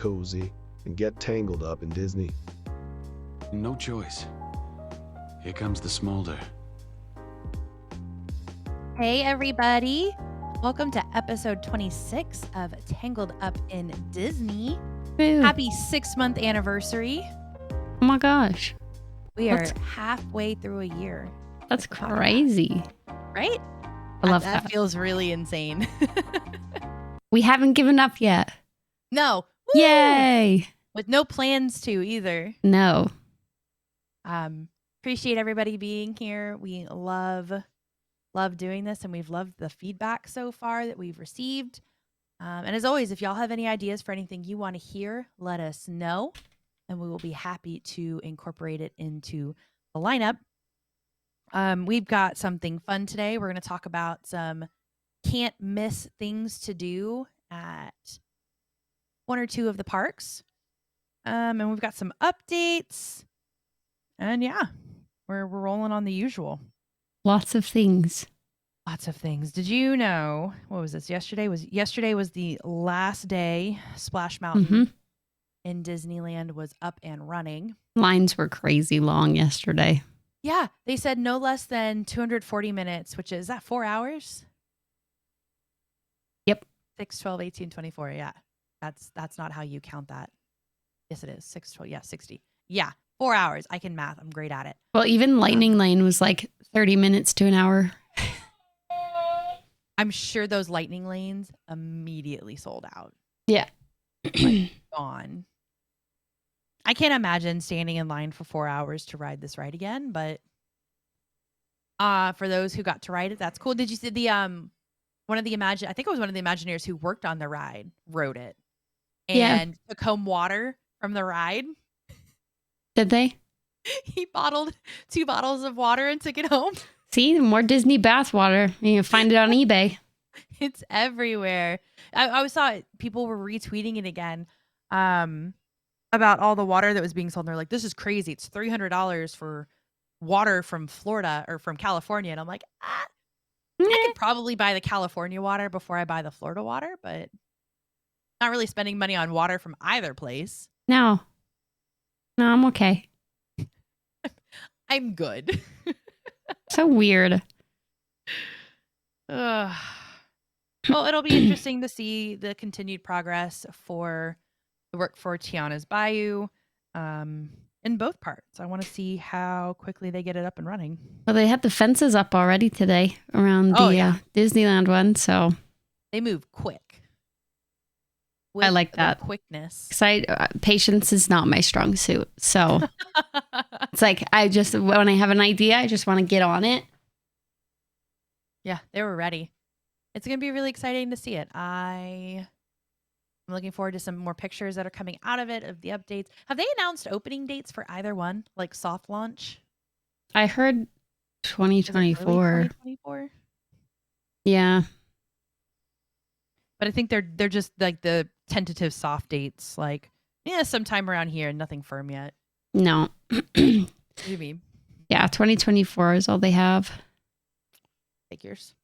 cozy, and get tangled up in Disney. No choice. Here comes the smolder. Hey, everybody. Welcome to episode 26 of Tangled Up in Disney. Woo. Happy 6-month anniversary. Oh my gosh. We are That's- halfway through a year, That's crazy. right? I love That that. feels really insane. We haven't given up yet. No. Woo! Yay. With no plans to either. No. Appreciate everybody being here. We love doing this, and we've loved the feedback so far that we've received. And as always, if y'all have any ideas for anything you want to hear, let us know, and we will be happy to incorporate it into the lineup. We've got something fun today. We're going to talk about some can't miss things to do at one or two of the parks. And we've got some updates. And yeah, we're rolling on the usual. Lots of things. Lots of things. Did you know, what was this? Yesterday was the last day Splash Mountain in Disneyland was up and running. Lines were crazy long yesterday. Yeah, they said no less than 240 minutes, which is that 4 hours? Yep. 6, 12, 18, 24. Yeah. That's not how you count that. Yes, it is. 6, 12. Yeah, 60. Yeah, 4 hours. I can math. I'm great at it. Well, even Lightning Lane was like 30 minutes to an hour. I'm sure those lightning lanes immediately sold out. Yeah. Like, gone. I can't imagine standing in line for 4 hours to ride this ride again, but for those who got to ride it, that's cool. Did you see the I think it was one of the Imagineers who worked on the ride rode it and took home water from the ride. Did they? He bottled 2 bottles of water and took it home. See, more Disney bath water. You can find it on eBay. It's everywhere. I saw it. People were retweeting it again about all the water that was being sold. And they're like, this is crazy. It's $300 for water from Florida or from California. And I'm like, I could probably buy the California water before I buy the Florida water, but not really spending money on water from either place. No, I'm okay. I'm good. So weird. Well, it'll be interesting to see the continued progress for the work for Tiana's Bayou in both parts. I want to see how quickly they get it up and running. Well, they had the fences up already today around the Disneyland one, so they move quick. I like that quickness. Because patience is not my strong suit, so it's like when I have an idea, I just want to get on it. Yeah, they were ready. It's going to be really exciting to see it. I'm looking forward to some more pictures that are coming out of it, of the updates. Have they announced opening dates for either one, like soft launch? I heard 2024. 2024? Yeah. But I think they're just like the tentative soft dates, like, yeah, sometime around here, nothing firm yet. No. What do you mean? Yeah, 2024 is all they have. Figures.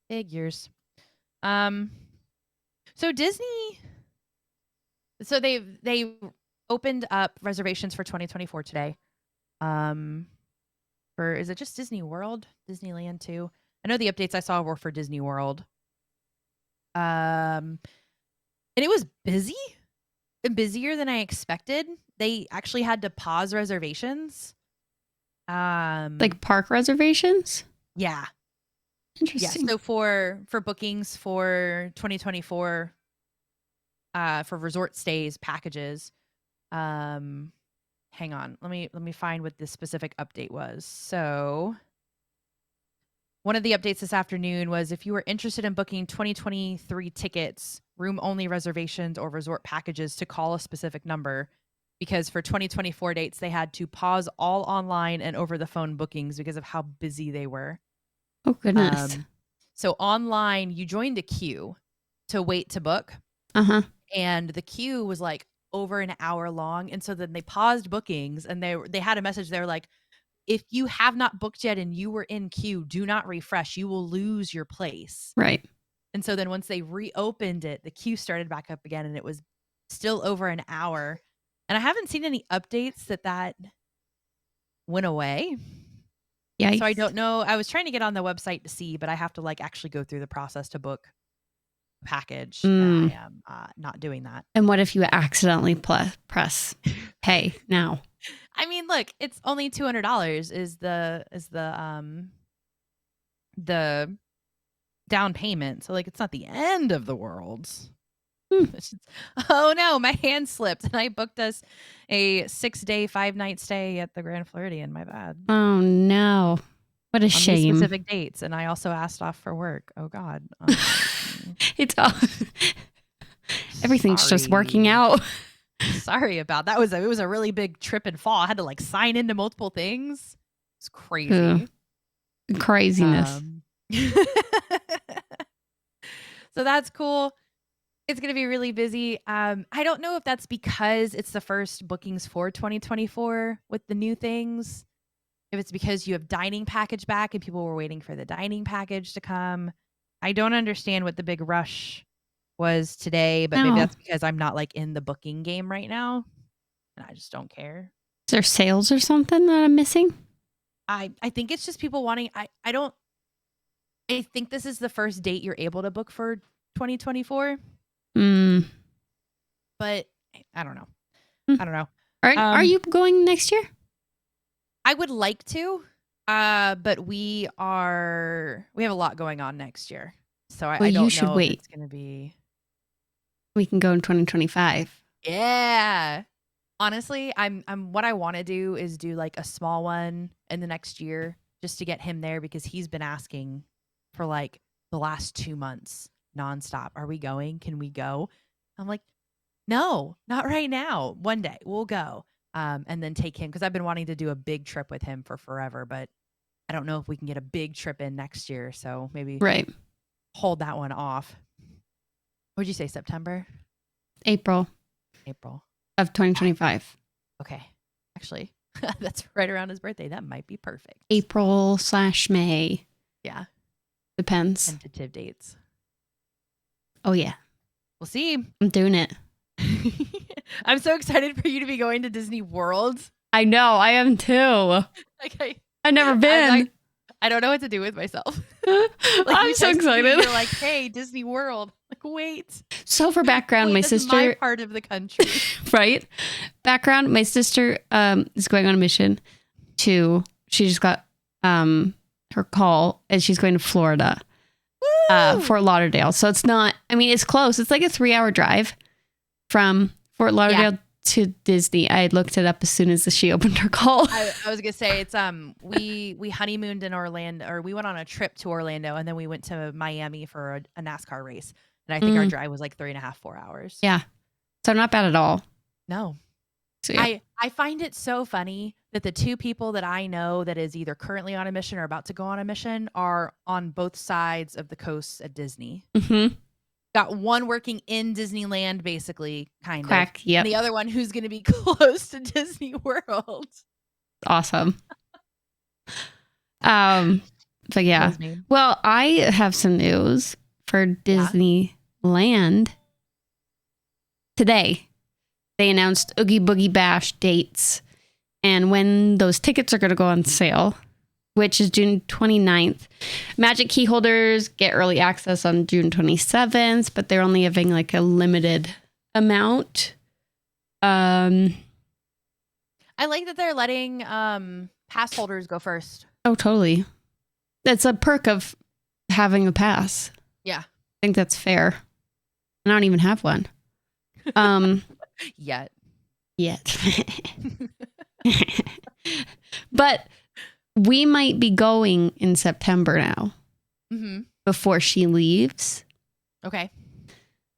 So Disney, they opened up reservations for 2024 today. Is it just Disney World, Disneyland too? I know the updates I saw were for Disney World. And it was busier than I expected. They actually had to pause reservations. Like park reservations? Yeah. Interesting. Yeah, so for bookings for 2024, for resort stays packages, hang on, let me find what this specific update was. So one of the updates this afternoon was if you were interested in booking 2023 tickets, room only reservations, or resort packages, to call a specific number, because for 2024 dates they had to pause all online and over the phone bookings because of how busy they were. Oh, goodness. So online, you joined a queue to wait to book. And the queue was like over an hour long. And so then they paused bookings, and they had a message. They were like, if you have not booked yet and you were in queue, do not refresh. You will lose your place. Right. And so then once they reopened it, the queue started back up again, and it was still over an hour. And I haven't seen any updates that went away. Yeah. So I don't know. I was trying to get on the website to see, but I have to like actually go through the process to book a package. And I am not doing that. And what if you accidentally press pay now? I mean, look, it's only $200 is the down payment. So like it's not the end of the world. It's just, oh no, my hand slipped and I booked us a 6-day, 5-night stay at the Grand Floridian. My bad. Oh no. What a On these shame. specific dates. And I also asked off for work. Oh God. It's all everything's just working out. Sorry about that. It was a really big trip and fall. I had to like sign into multiple things. It's crazy. Craziness. So that's cool. It's going to be really busy. I don't know if that's because it's the first bookings for 2024 with the new things. If it's because you have dining package back and people were waiting for the dining package to come. I don't understand what the big rush was today, but maybe that's because I'm not like in the booking game right now and I just don't care. Is there sales or something that I'm missing? I think it's just people wanting, I think this is the first date you're able to book for 2024. But I don't know. I don't know. Are you going next year? I would like to, but we have a lot going on next year. So I don't know if it's going to be. We can go in 2025. Yeah. Honestly, what I want to do is do like a small one in the next year just to get him there because he's been asking for like the last 2 months nonstop. Are we going? Can we go? I'm like, no, not right now. One day we'll go. And then take him because I've been wanting to do a big trip with him for forever, but I don't know if we can get a big trip in next year. So maybe hold that one off. What'd you say? September? April of 2025. Okay. Actually, that's right around his birthday. That might be perfect. April/May. Yeah. Depends. Tentative dates. Oh yeah. We'll see. I'm doing it. I'm so excited for you to be going to Disney World. I know. I am too. Okay. I've never been. I don't know what to do with myself. I'm so excited. You're like, hey, Disney World. Like, wait. So for background, my sister, my part of the country, right? Background, my sister is going on a mission she just got her call and she's going to Florida, Fort Lauderdale. So it's not. I mean, it's close. It's like a 3-hour drive from Fort Lauderdale to Disney. I looked it up as soon as she opened her call. I was gonna say it's we honeymooned in Orlando, or we went on a trip to Orlando, and then we went to Miami for a NASCAR race, and I think our drive was like 3.5-4 hours. Yeah, so not bad at all. No, so, yeah. I find it so funny that the 2 people that I know that is either currently on a mission or about to go on a mission are on both sides of the coast at Disney. Mm-hmm. Got one working in Disneyland, basically, kind of. Yep. And the other one who's going to be close to Disney World. Awesome. But yeah. Well, I have some news for Disneyland. Today, they announced Oogie Boogie Bash dates and when those tickets are going to go on sale, which is June 29th. Magic key holders get early access on June 27th, but they're only having like a limited amount. I like that they're letting pass holders go first. Oh, totally. That's a perk of having a pass. Yeah. I think that's fair. I don't even have one. Yet. But we might be going in September now. Mm-hmm. Before she leaves. Okay.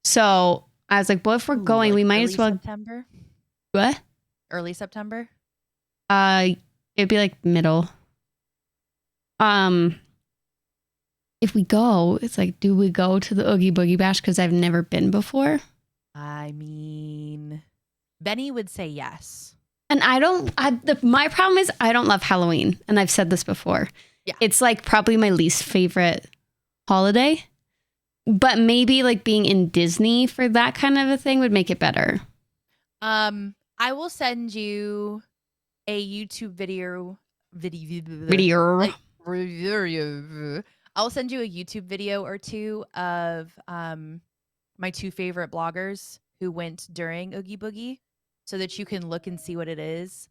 So I was like, well, if we're going, like we might as well. September? What? Early September? It'd be like middle. If we go, it's like, do we go to the Oogie Boogie Bash? Because I've never been before. I mean, Benny would say yes. And my problem is I don't love Halloween. And I've said this before. Yeah. It's like probably my least favorite holiday. But maybe like being in Disney for that kind of a thing would make it better. I will send you a YouTube video. Video. I'll send you a YouTube video or two of my two favorite bloggers who went during Oogie Boogie, so that you can look and see what it is.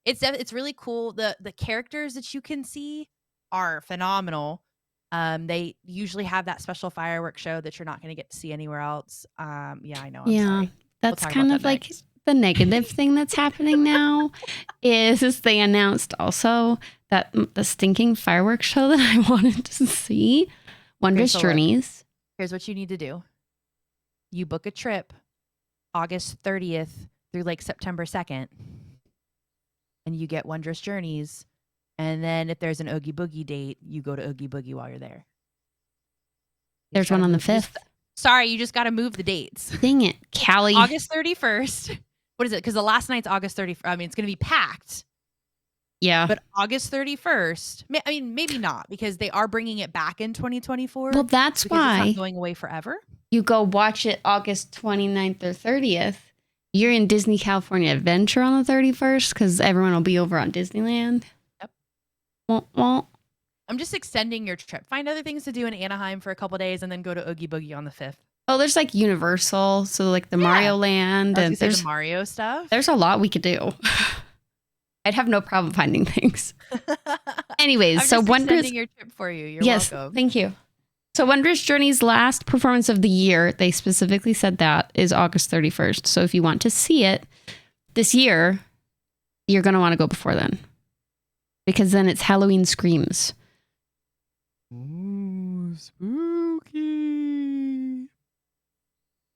It's really cool. The characters that you can see are phenomenal. They usually have that special fireworks show that you're not going to get to see anywhere else. Yeah, I know. I'm sorry. That's talk kind about of that like next. the negative thing that's happening now is they announced also that the stinking fireworks show that I wanted to see, Wondrous so look. Journeys. Here's what you need to do. You book a trip August 30th through like September 2nd, and you get Wondrous Journeys. And then if there's an Oogie Boogie date, you go to Oogie Boogie while you're there. There's one on the 5th. Sorry, you just got to move the dates. Dang it, Callie. August 31st. What is it? Because the last night's August 31st. I mean, it's going to be packed. Yeah. But August 31st, I mean, maybe not, because they are bringing it back in 2024. Well, that's because why it's not going away forever. you go watch it August 29th or 30th. You're in Disney California Adventure on the 31st because everyone will be over on Disneyland. Yep. Wah, wah. I'm just extending your trip. Find other things to do in Anaheim for a couple days and then go to Oogie Boogie on the 5th. Oh, there's like Universal, so like the Mario Land, and There's there's the Mario stuff. there's a lot we could do. I'd have no problem finding things. Anyways, I'm so just Wondrous. extending your trip for you. You're Yes, welcome. thank you. So Wondrous Journey's last performance of the year, they specifically said that is August 31st. So if you want to see it this year, you're going to want to go before then, because then it's Halloween Screams. Ooh, spooky.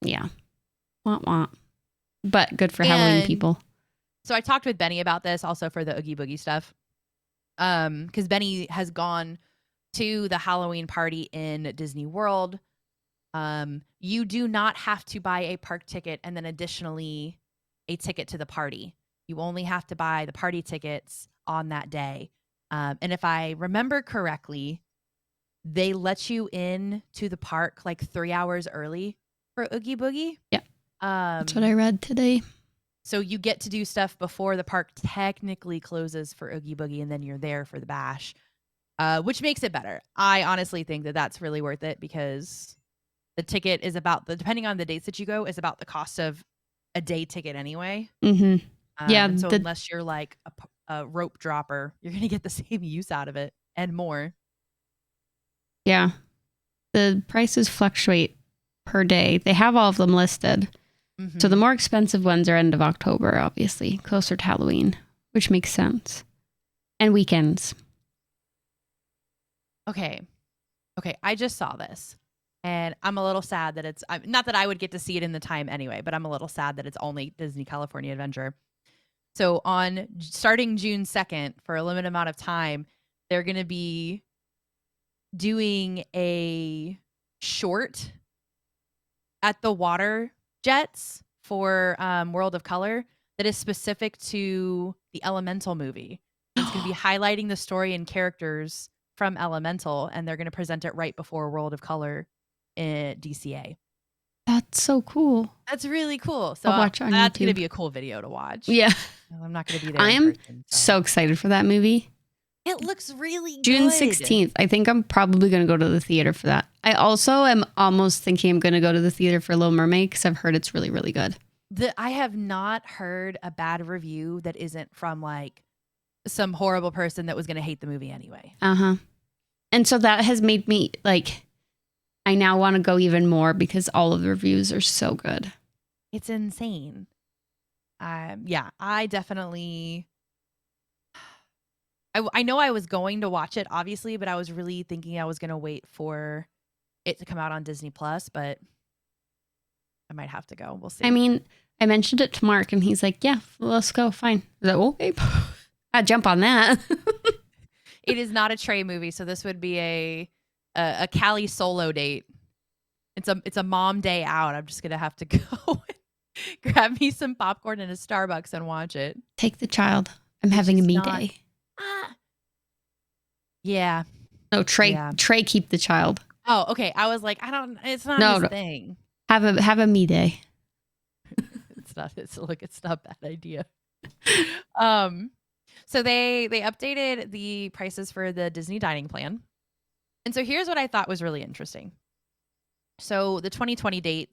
Yeah. Wah, wah. But good for Halloween And- people. So I talked with Benny about this also for the Oogie Boogie stuff. Because Benny has gone to the Halloween party in Disney World. You do not have to buy a park ticket and then additionally a ticket to the party. You only have to buy the party tickets on that day. And if I remember correctly, they let you in to the park like 3 hours early for Oogie Boogie. Yeah. That's what I read today. So you get to do stuff before the park technically closes for Oogie Boogie, and then you're there for the bash, which makes it better. I honestly think that that's really worth it because the ticket is depending on the dates that you go, is about the cost of a day ticket anyway. Mm-hmm. Yeah. And so unless you're like a rope dropper, you're going to get the same use out of it and more. Yeah. The prices fluctuate per day. They have all of them listed. Mm-hmm. So the more expensive ones are end of October, obviously, closer to Halloween, which makes sense. And weekends. Okay, I just saw this. And I'm a little sad that it's not that I would get to see it in the time anyway, but I'm a little sad that it's only Disney California Adventure. So starting June 2nd, for a limited amount of time, they're going to be doing a short at the water jets for World of Color that is specific to the Elemental movie. It's going to be highlighting the story and characters from Elemental, and they're going to present it right before World of Color in DCA. That's so cool. That's really cool. So I'll watch it on that's going to YouTube. be a cool video to watch. Yeah. I'm not going to be there. I in am person, so excited for that movie. It looks really June good. 16th. I think I'm probably going to go to the theater for that. I also am almost thinking I'm going to go to the theater for Little Mermaid because I've heard it's really, really good. I have not heard a bad review that isn't from like some horrible person that was going to hate the movie anyway. Uh-huh. And so that has made me like, I now want to go even more because all of the reviews are so good. It's insane. Yeah, I definitely. I know I was going to watch it, obviously, but I was really thinking I was going to wait for it to come out on Disney Plus, but I might have to go. We'll see. I mean, I mentioned it to Mark and he's like, yeah, let's go. Fine. I was like, okay. I'd jump on that. It is not a Trey movie, so this would be a Callie solo date. It's a mom day out. I'm just gonna have to go grab me some popcorn and a Starbucks and watch it. Take the child. I'm having a just me not- day. Yeah. No, Trey. Yeah. Trey, keep the child. Oh, okay. I was like, it's not No, his no. thing. Have a me day. It's not a bad idea. So they updated the prices for the Disney dining plan. And so here's what I thought was really interesting. So the 2020 the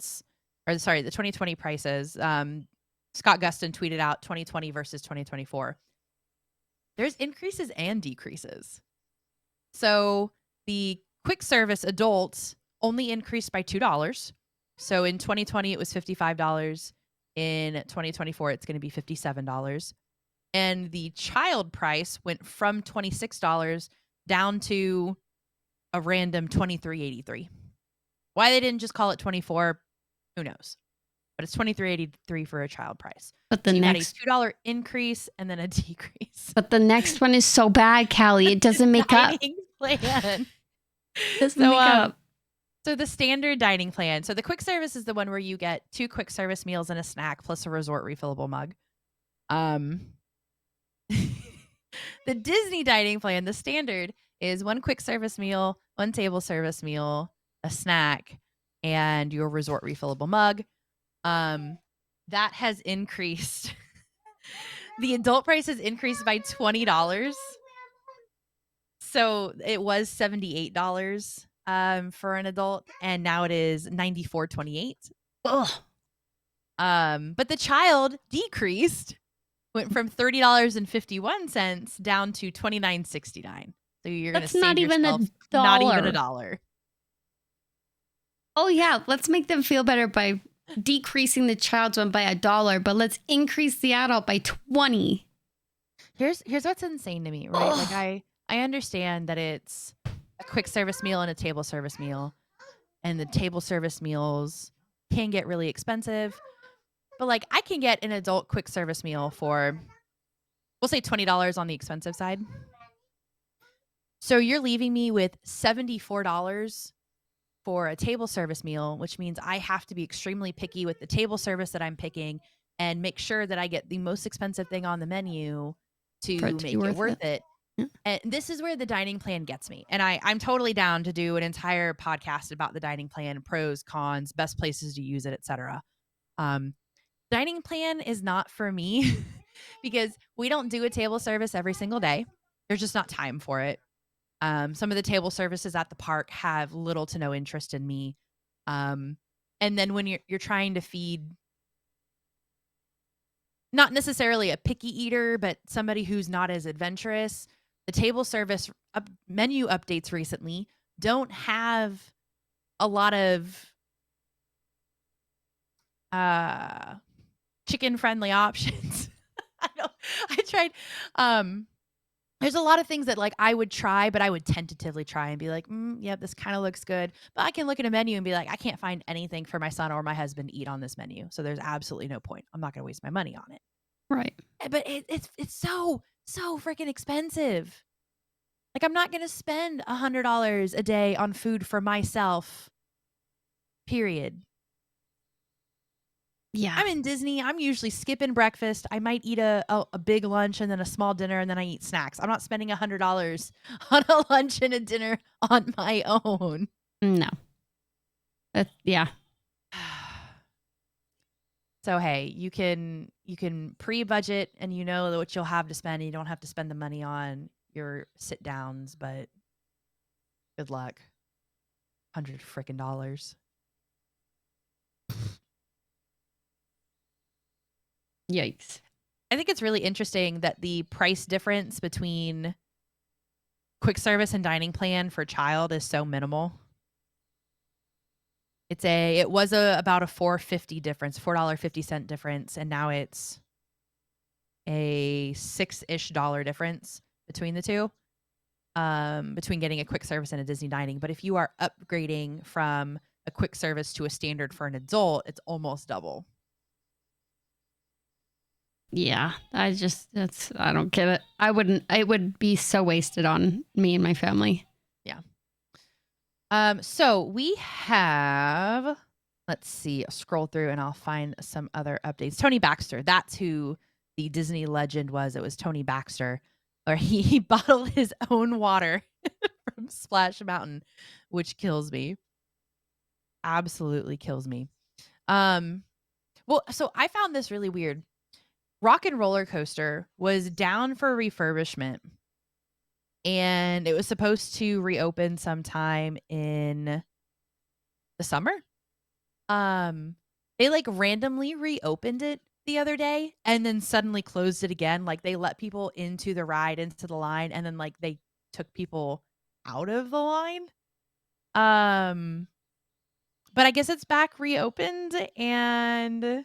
2020 prices, Scott Gustin tweeted out 2020 versus 2024. There's increases and decreases. So the quick service adults only increased by $2. So in 2020, it was $55. In 2024, it's going to be $57. And the child price went from $26 down to a random $23.83. Why they didn't just call it 24, who knows? But it's $23.83 for a child price. But the So you had a next $2 increase and then a decrease. But the next one is so bad, Callie. It doesn't make up. Dining plan. Doesn't make up. So the standard dining plan. So the quick service is the one where you get 2 quick service meals and a snack plus a resort refillable mug. The Disney dining plan, the standard, is 1 quick service meal, 1 table service meal, a snack, and your resort refillable mug. That has increased. The adult price has increased by $20. So it was $78 for an adult, and now it is $94.28. Ugh. But the child decreased, went from $30.51 down to $29.69. So you're going to That's save not even yourself $1. not even $1. Oh yeah, let's make them feel better by decreasing the child's one by $1, but let's increase the adult by 20. Here's what's insane to me, right? Ugh. Like I understand that it's a quick service meal and a table service meal, and the table service meals can get really expensive. But like I can get an adult quick service meal for, we'll say $20 on the expensive side. So you're leaving me with $74 for a table service meal, which means I have to be extremely picky with the table service that I'm picking and make sure that I get the most expensive thing on the menu to make it worth it. Yeah. And this is where the dining plan gets me. And I'm totally down to do an entire podcast about the dining plan, pros, cons, best places to use it, etc. Dining plan is not for me because we don't do a table service every single day. There's just not time for it. Some of the table services at the park have little to no interest in me. And then when you're trying to feed not necessarily a picky eater, but somebody who's not as adventurous, the table service menu updates recently don't have a lot of chicken friendly options. I tried. There's a lot of things that like I would try, but I would tentatively try and be like, yeah, this kind of looks good. But I can look at a menu and be like, I can't find anything for my son or my husband to eat on this menu. So there's absolutely no point. I'm not going to waste my money on it. Right. But it's so freaking expensive. Like I'm not going to spend $100 a day on food for myself. Period. Yeah. I'm in Disney. I'm usually skipping breakfast. I might eat a big lunch and then a small dinner, and then I eat snacks. I'm not spending $100 on a lunch and a dinner on my own. No. Yeah. So hey, you can pre-budget and you know what you'll have to spend. And you don't have to spend the money on your sit downs, but good luck. $100 freaking dollars. Yikes. I think it's really interesting that the price difference between quick service and dining plan for child is so minimal. It was about a $4.50 difference, $4.50 difference, and now it's a $6-ish difference between the two, between getting a quick service and a Disney dining. But if you are upgrading from a quick service to a standard for an adult, it's almost double. Yeah, I don't get it. It would be so wasted on me and my family. Yeah. So we have, let's see, I'll scroll through and I'll find some other updates. Tony Baxter, that's who the Disney legend was. It was Tony Baxter, or he bottled his own water from Splash Mountain. which kills me. Absolutely kills me. Well, so I found this really weird. Rock and Roller Coaster was down for refurbishment, and it was supposed to reopen sometime in the summer. They like randomly reopened it the other day and then suddenly closed it again. Like they let people into the ride, into the line, and then like they took people out of the line. But I guess it's back reopened, and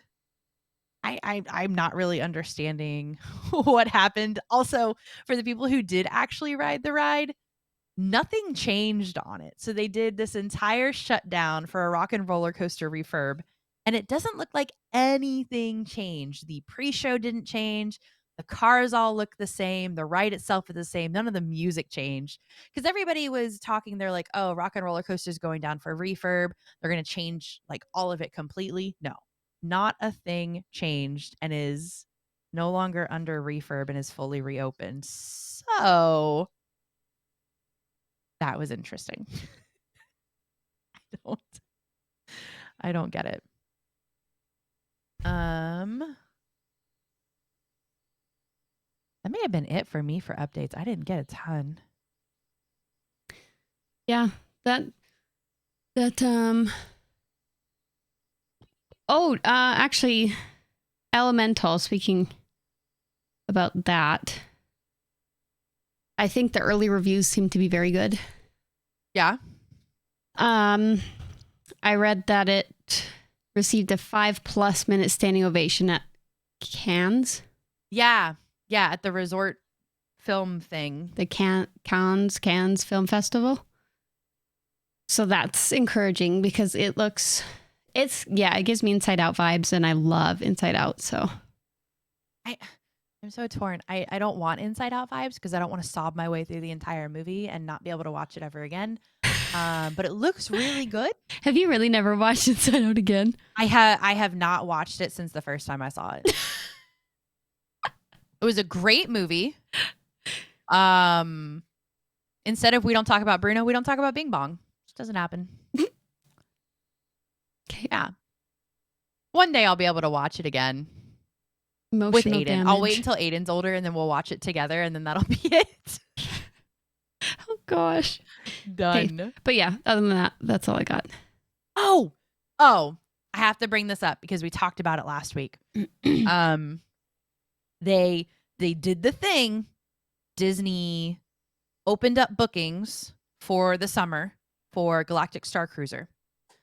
I'm not really understanding what happened. Also, for the people who did actually ride the ride, nothing changed on it. So they did this entire shutdown for a Rock and Roller Coaster refurb, and it doesn't look like anything changed. The pre-show didn't change. The cars all look the same. The ride itself is the same. None of the music changed because everybody was talking. They're like, "Oh, Rock and Roller Coaster is going down for a refurb. They're going to change like all of it completely." No, not a thing changed, and is no longer under refurb and is fully reopened. So that was interesting. don't I don't get it. That may have been it for me for updates. I didn't get a ton. Yeah, that actually, Elemental, speaking about that, I think the early reviews seem to be very good. Yeah. I read that it received a 5+ minute standing ovation at Cannes. Yeah, at the resort film thing. The Cannes Film Festival. So that's encouraging because it gives me Inside Out vibes, and I love Inside Out. So I'm so torn. I don't want Inside Out vibes because I don't want to sob my way through the entire movie and not be able to watch it ever again. But it looks really good. Have you really never watched Inside Out again? I have not watched it since the first time I saw it. It was a great movie. Instead of we don't talk about Bruno, we don't talk about Bing Bong. Just doesn't happen. Okay. Yeah. One day I'll be able to watch it again. Emotional with Aiden. damage. I'll wait until Aiden's older and then we'll watch it together and then that'll be it. Oh gosh. Done. Okay. But yeah, other than that, that's all I got. Oh, I have to bring this up because we talked about it last week. They did the thing. Disney opened up bookings for the summer for Galactic Star Cruiser.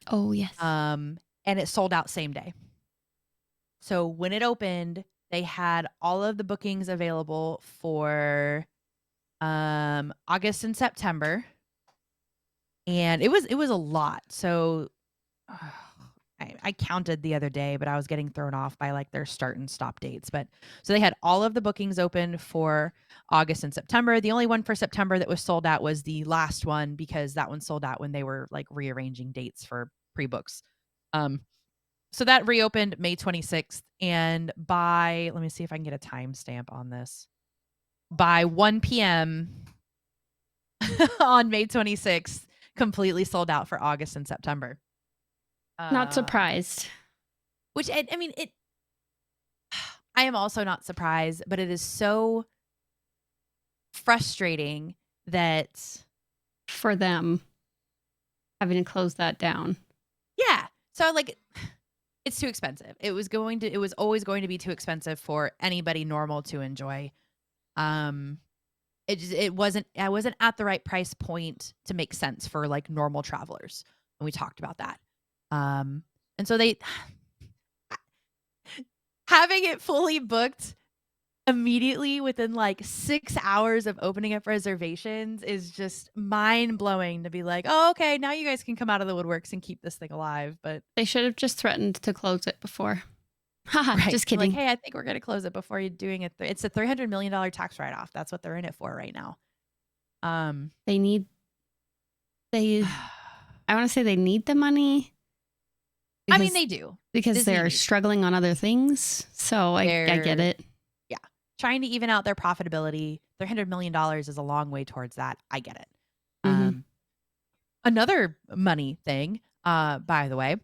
Oh yes. And it sold out same day. So when it opened, they had all of the bookings available for August and September. And it was a lot. So I counted the other day, but I was getting thrown off by like their start and stop dates. But so they had all of the bookings open for August and September. The only one for September that was sold out was the last one because that one sold out when they were like rearranging dates for pre-books. So that reopened May 26th. And by, let me see if I can get a timestamp on this. By 1 p.m. on May 26th, completely sold out for August and September. Not surprised. Which, I mean, I am also not surprised, but it is so frustrating that for them having to close that down. Yeah. So like it's too expensive. It was always going to be too expensive for anybody normal to enjoy. I wasn't at the right price point to make sense for like normal travelers. And we talked about that. And so they having it fully booked immediately within like 6 hours of opening up reservations is just mind blowing to be like, oh, okay, now you guys can come out of the woodworks and keep this thing alive. But they should have just threatened to close it before. Haha, right. Just kidding. Like, hey, I think we're going to close it before you're doing it. It's a $300 million tax write-off. That's what they're in it for right now. I want to say they need the money. I mean, they do. Because Disney they're needs. struggling on other things. So I get it. Yeah. Trying to even out their profitability. $300 million is a long way towards that. I get it. Mm-hmm. Another money thing, by the way,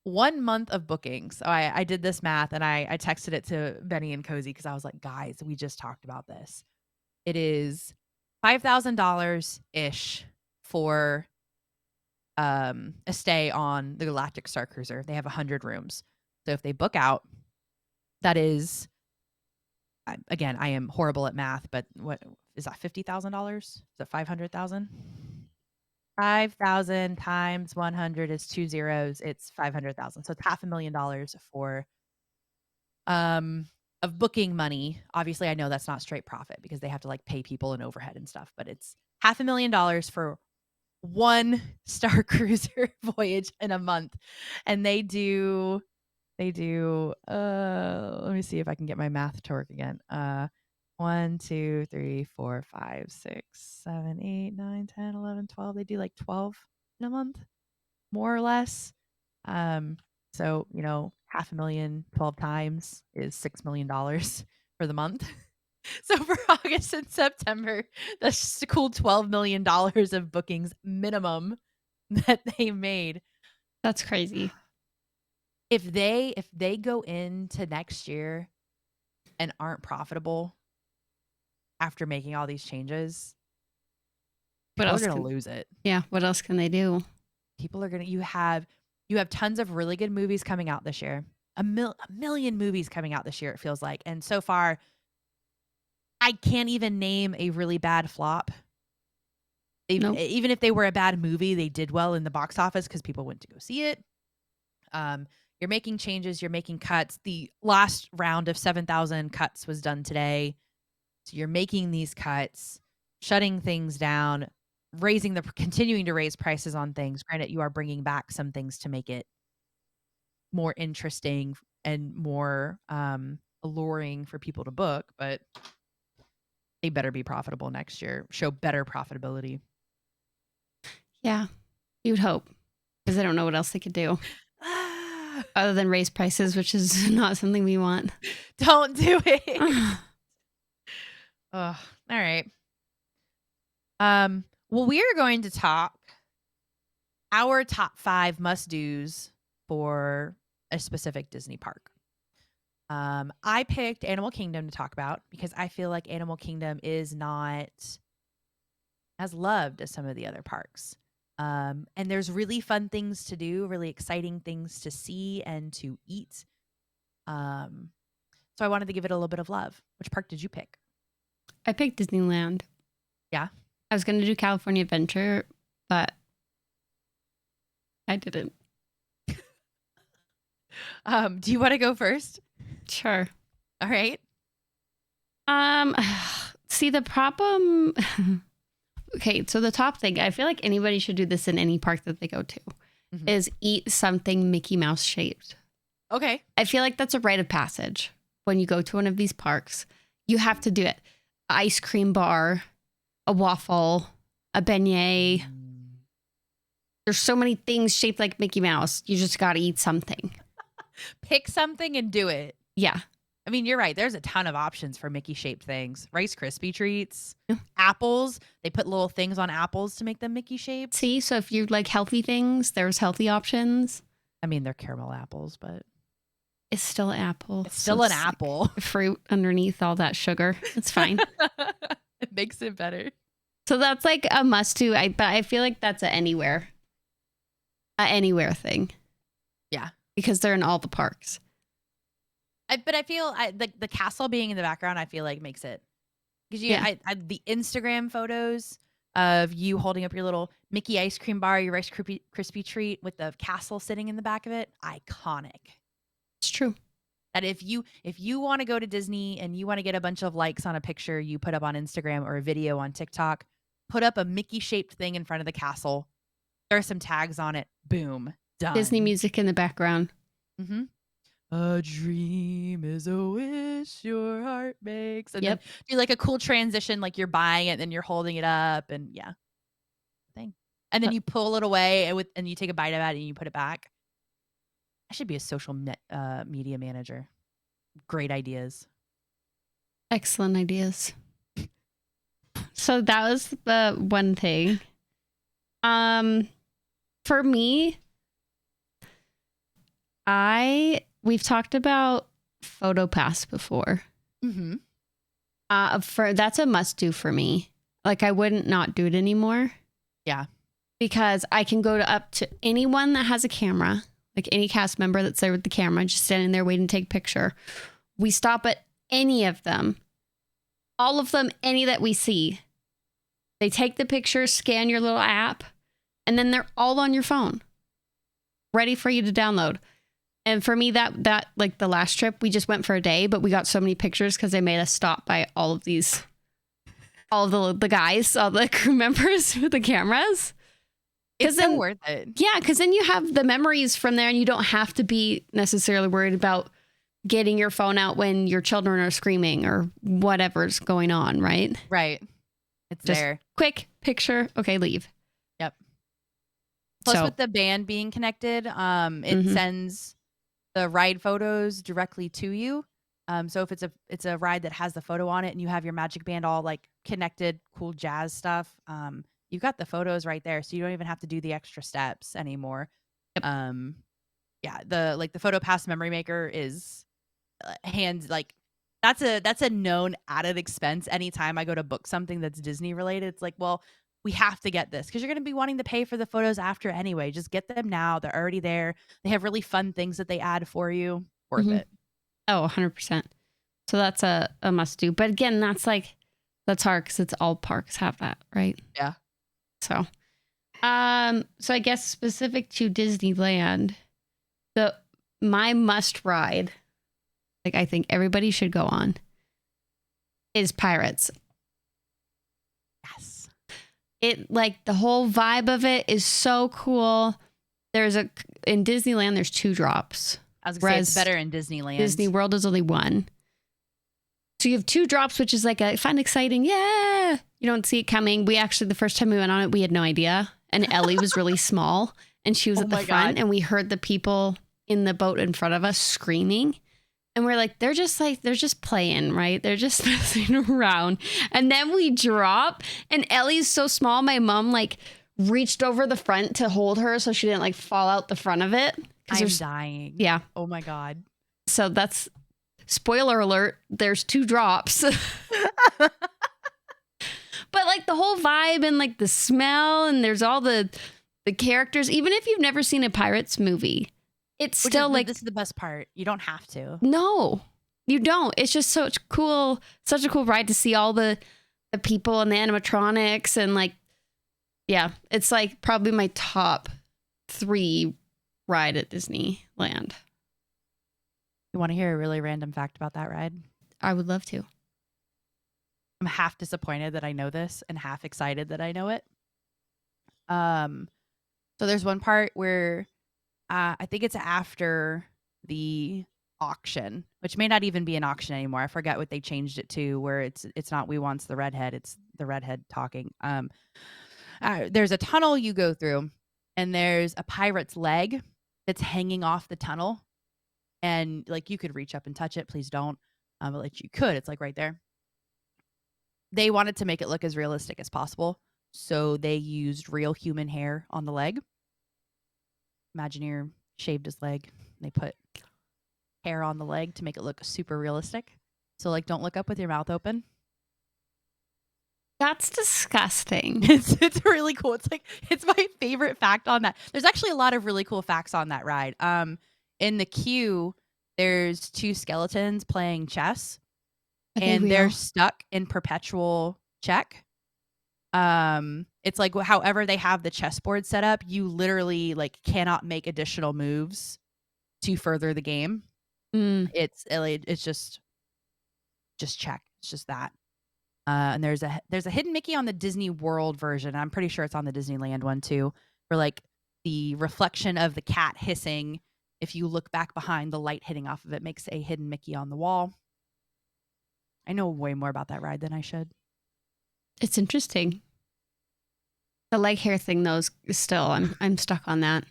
1 month of bookings. So I did this math and I texted it to Benny and Cozy because I was like, guys, we just talked about this. It is $5,000 ish for a stay on the Galactic Star Cruiser. They have 100 rooms. So if they book out, that is, again, I am horrible at math, but what is that, $50,000? Is that 500,000? 5,000 times 100 is 2 zeros. It's 500,000. So it's $500,000 for of booking money. Obviously, I know that's not straight profit because they have to like pay people and overhead and stuff, but it's $500,000 for one Star Cruiser voyage in a month. And they do let me see if I can get my math to work again. 1, 2, 3, 4, 5, 6, 7, 8, 9, 10, 11, 12. They do like 12 in a month, more or less. So, half a million 12 times is $6 million for the month. So for August and September, that's just a cool $12 million of bookings minimum that they made. That's crazy. If they go into next year and aren't profitable after making all these changes, What people else are going can, to lose it. yeah, what else can they do? People are going to you have tons of really good movies coming out this year. A million movies coming out this year, it feels like. And so far, I can't even name a really bad flop. Nope. Even if they were a bad movie, they did well in the box office because people went to go see it. You're making changes, you're making cuts. The last round of 7,000 cuts was done today. So you're making these cuts, shutting things down, continuing to raise prices on things. Granted, you are bringing back some things to make it more interesting and more alluring for people to book, but they better be profitable next year, show better profitability. Yeah, you'd hope, because I don't know what else they could do other than raise prices, which is not something we want. Don't do it. All right. Well, we are going to talk our top 5 must-dos for a specific Disney park. I picked Animal Kingdom to talk about because I feel like Animal Kingdom is not as loved as some of the other parks. And there's really fun things to do, really exciting things to see and to eat. So I wanted to give it a little bit of love. Which park did you pick? I picked Disneyland. Yeah. I was going to do California Adventure, but I didn't. Do you want to go first? Sure. All right. See, the problem. Okay, so the top thing, I feel like anybody should do this in any park that they go to, is eat something Mickey Mouse shaped. Okay. I feel like that's a rite of passage when you go to one of these parks. You have to do it. Ice cream bar, a waffle, a beignet. There's so many things shaped like Mickey Mouse. You just got to eat something. Pick something and do it. Yeah. I mean, you're right. There's a ton of options for Mickey-shaped things. Rice Krispie treats, apples. They put little things on apples to make them Mickey-shaped. See, so if you like healthy things, there's healthy options. I mean, they're caramel apples, but it's still an apple. It's still an apple. Fruit underneath all that sugar. It's fine. It makes it better. So that's like a must-do. But I feel like that's a anywhere thing. Yeah, because they're in all the parks. But I feel the castle being in the background, I feel like makes it, because the Instagram photos of you holding up your little Mickey ice cream bar, your Rice Krispie treat with the castle sitting in the back of it, iconic. It's true. That if you want to go to Disney and you want to get a bunch of likes on a picture you put up on Instagram or a video on TikTok, put up a Mickey shaped thing in front of the castle. There are some tags on it. Boom. Done. Disney music in the background. Mm-hmm. A dream is a wish your heart makes. And then do like a cool transition, like you're buying it and then you're holding it up and thing. And then you pull it away and you take a bite of it and you put it back. I should be a social media manager. Great ideas. Excellent ideas. So that was the one thing. For me, we've talked about PhotoPass before. Mm-hmm. That's a must do for me. Like I wouldn't not do it anymore. Yeah. Because I can go up to anyone that has a camera, like any cast member that's there with the camera, just standing there waiting to take a picture. We stop at any of them, all of them, any that we see. They take the picture, scan your little app, and then they're all on your phone, ready for you to download. And for me, that like the last trip, we just went for a day, but we got so many pictures because they made us stop by all of the guys, all the crew members with the cameras. It's so worth it. Yeah, because then you have the memories from there and you don't have to be necessarily worried about getting your phone out when your children are screaming or whatever's going on, right? Right. It's Just there. Quick picture. Okay, leave. Yep. Plus, So- with the band being connected, it sends the ride photos directly to you. So if it's a ride that has the photo on it and you have your Magic Band all like connected, cool jazz stuff, you've got the photos right there, so you don't even have to do the extra steps anymore. Yep. Yeah, the PhotoPass Memory Maker is hands like that's a known added expense anytime I go to book something that's Disney related. It's like, well, we have to get this because you're going to be wanting to pay for the photos after anyway. Just get them now. They're already there. They have really fun things that they add for you. Worth it. Oh, 100%. So that's a must do. But again, that's hard because it's all parks have that, right? Yeah. So I guess specific to Disneyland, my must ride, like I think everybody should go on, is Pirates. Yes. It like the whole vibe of it is so cool. In Disneyland, there's 2 drops. I was gonna say it's better in Disneyland. Disney World is only 1. So you have 2 drops, which is like a fun, exciting, yeah. You don't see it coming. We actually, the first time we went on it, we had no idea. And Ellie was really small and she was at the front and we heard the people in the boat in front of us screaming. And we're like, they're just playing, right? They're just messing around. And then we drop and Ellie's so small. My mom like reached over the front to hold her so she didn't like fall out the front of it. I'm dying. Yeah. Oh my God. So that's spoiler alert. There's 2 drops. But like the whole vibe and like the smell and there's all the characters, even if you've never seen a Pirates movie, it's still like, this is the best part. You don't have to. No, you don't. It's just such a cool ride to see all the people and the animatronics and like, yeah, it's like probably my top 3 ride at Disneyland. You want to hear a really random fact about that ride? I would love to. I'm half disappointed that I know this and half excited that I know it. So there's one part where I think it's after the auction, which may not even be an auction anymore. I forget what they changed it to, where it's not "We Wants the Redhead," it's the redhead talking. There's a tunnel you go through, and there's a pirate's leg that's hanging off the tunnel, and like you could reach up and touch it. Please don't, but like you could. It's like right there. They wanted to make it look as realistic as possible, so they used real human hair on the leg. Imagineer shaved his leg. They put hair on the leg to make it look super realistic. So like, don't look up with your mouth open. That's disgusting. It's really cool. It's my favorite fact on that. There's actually a lot of really cool facts on that ride. In the queue, there's 2 skeletons playing chess. And they're stuck in perpetual check. It's like however they have the chessboard set up, you literally like cannot make additional moves to further the game. It's just check. It's just that. And there's a hidden Mickey on the Disney World version. I'm pretty sure it's on the Disneyland one too, where like the reflection of the cat hissing, if you look back behind, the light hitting off of it makes a hidden Mickey on the wall. I know way more about that ride than I should. It's interesting. The leg hair thing, though, is still I'm stuck on that.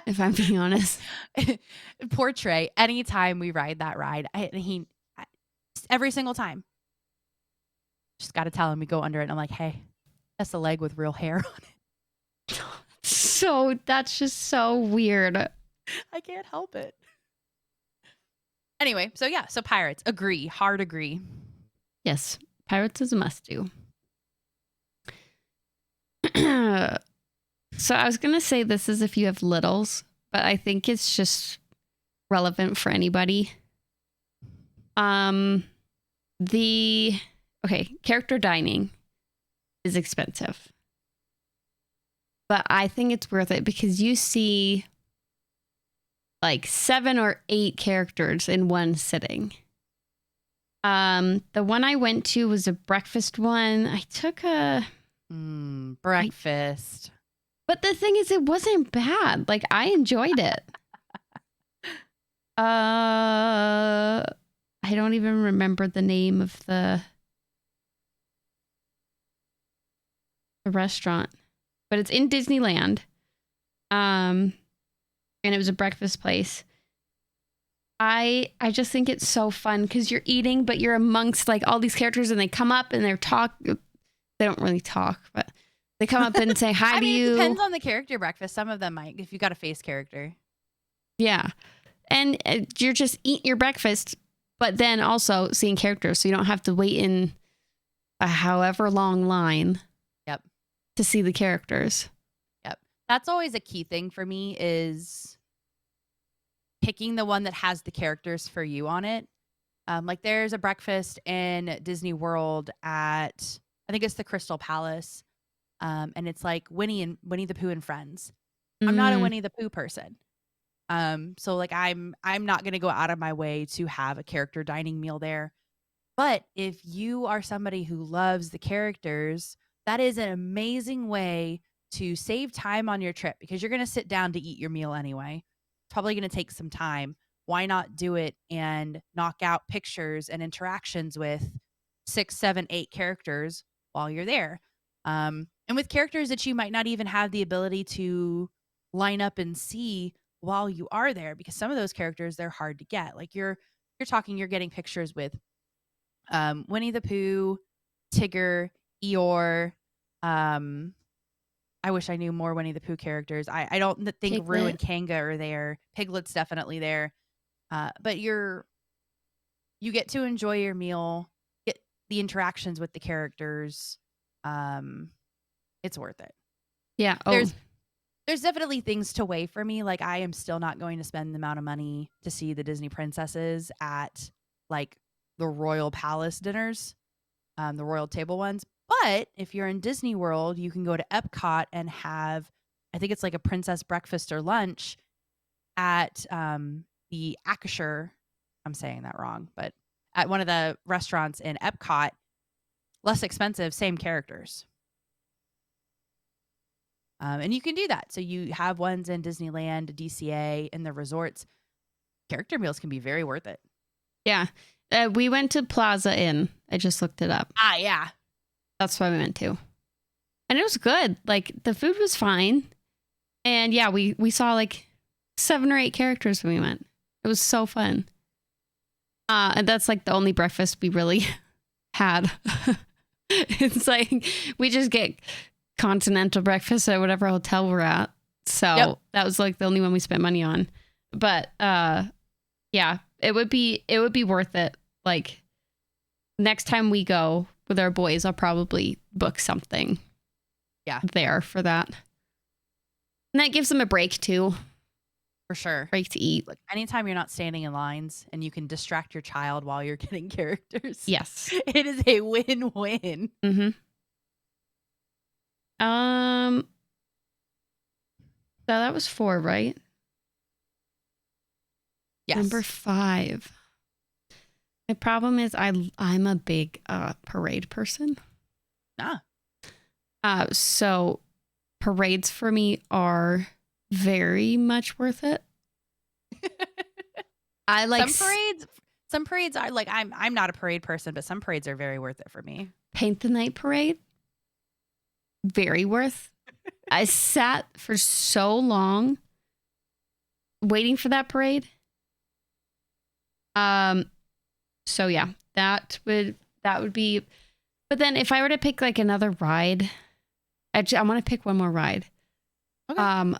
If I'm being honest. Poor Trey. Anytime we ride that ride, every single time, just got to tell him we go under it. And I'm like, hey, that's the leg with real hair on it. That's just so weird. I can't help it. Anyway, so Pirates. Agree. Hard agree. Yes, Pirates is a must do. So I was gonna say this is if you have littles, but I think it's just relevant for anybody. Character dining is expensive, but I think it's worth it because you see like 7 or 8 characters in one sitting. The one I went to was a breakfast one. I took a breakfast. But the thing is, it wasn't bad. Like, I enjoyed it. I don't even remember the name of the restaurant, but it's in Disneyland. And it was a breakfast place. I just think it's so fun because you're eating, but you're amongst like all these characters, and they come up and they're They don't really talk, but they come up and say hi to you. It depends on the character breakfast. Some of them might, if you got a face character. Yeah. And you're just eating your breakfast, but then also seeing characters. So you don't have to wait in a however long line. Yep. To see the characters. Yep. That's always a key thing for me is picking the one that has the characters for you on it. Like there's a breakfast in Disney World at, I think it's the Crystal Palace. And it's like Winnie the Pooh and friends. I'm not a Winnie the Pooh person. So like I'm not going to go out of my way to have a character dining meal there. But if you are somebody who loves the characters, that is an amazing way to save time on your trip because you're going to sit down to eat your meal anyway. It's probably going to take some time. Why not do it and knock out pictures and interactions with 6, 7, 8 characters while you're there? And with characters that you might not even have the ability to line up and see while you are there, because some of those characters, they're hard to get. Like you're getting pictures with Winnie the Pooh, Tigger, Eeyore. I wish I knew more Winnie the Pooh characters. I don't think Piglet. Roo and Kanga are there. Piglet's definitely there. But you get to enjoy your meal, get the interactions with the characters. It's worth it. Yeah. There's definitely things to weigh for me. Like I am still not going to spend the amount of money to see the Disney princesses at like the Royal Palace dinners, the Royal Table ones. But if you're in Disney World, you can go to Epcot and have, I think it's like a princess breakfast or lunch at the Akershire. I'm saying that wrong, but at one of the restaurants in Epcot, less expensive, same characters. And you can do that. So you have ones in Disneyland, DCA, and the resorts. Character meals can be very worth it. Yeah. We went to Plaza Inn. I just looked it up. Yeah. That's why we went to. And it was good. Like the food was fine. And yeah, we saw like 7 or 8 characters when we went. It was so fun. And that's like the only breakfast we really had. It's like we just get continental breakfast at whatever hotel we're at. So that was like the only one we spent money on. But yeah, it would be worth it. Like next time we go with our boys, I'll probably book something there for that. And that gives them a break too. For sure. Break to eat. Look, anytime you're not standing in lines and you can distract your child while you're getting characters. Yes. It is a win-win. Mm-hmm. So that was 4, right? Yes. Number 5. My problem is I'm a big parade person. So parades for me are very much worth it. I like some parades are like I'm not a parade person, but some parades are very worth it for me. Paint the Night Parade. Very worth. I sat for so long waiting for that parade. So yeah, that would be, but then if I were to pick like another ride, I want to pick one more ride. Okay.